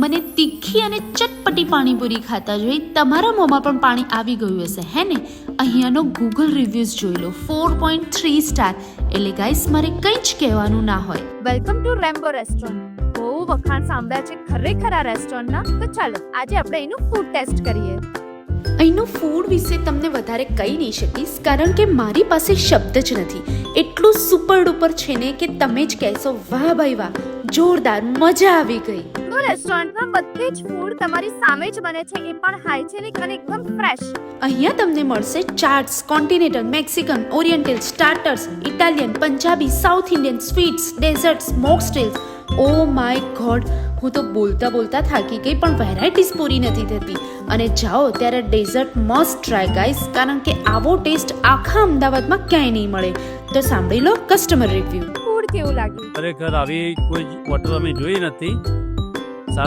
મને તીખી અને ચટપટી પાણીપુરી ખાતા જોઈ તમારા મોંમાં પણ પાણી આવી ગયું હશે હે ને? અહીંયાનો ગૂગલ રિવ્યૂઝ જોઈ લો, 4.3 સ્ટાર. એટલે ગાઈસ મારે કંઈ જ કહેવાનું ના હોય. Welcome to Rambo restaurant. બહુ વખાણ સાંભળ્યા છે ખરેખર આ રેસ્ટોરન્ટના. તો ચાલો આજે આપણે એનું ફૂડ ટેસ્ટ કરીએ. અહીંનું ફૂડ વિશે તમને વધારે કહી નહીં શકીશ, કારણ કે મારી પાસે શબ્દ જ નથી. એટલું સુપર ડુપર છે ને કે તમે જ કહેશો વાહ ભાઈ વાહ, જોરદાર, મજા આવી ગઈ. તો રેસ્ટોરન્ટમાં બધે જ ફૂડ તમારી સામે જ બને છે, એ પણ હાઇજેનિક અને એકદમ ફ્રેશ. અહીંયા તમને મળશે chaats, continental, Mexican, oriental, starters, Italian, Punjabi, south Indian, sweets, desserts, mocktails. Oh my God, હું તો બોલતા બોલતા થાકી ગઈ, પણ વેરાયટીઝ પૂરી નથી થતી. અને જાઓ ત્યારે ડેઝર્ટ મસ્ટ ટ્રાય ગાઈસ, કારણ કે આવો ટેસ્ટ આખા અમદાવાદમાં ક્યાંય નહીં મળે. તો સાંભળી લો કસ્ટમર રિવ્યુ. ફૂડ કેવું લાગ્યું? ખરેખર આવી કોઈ હોટલ અમે જોઈ નથી.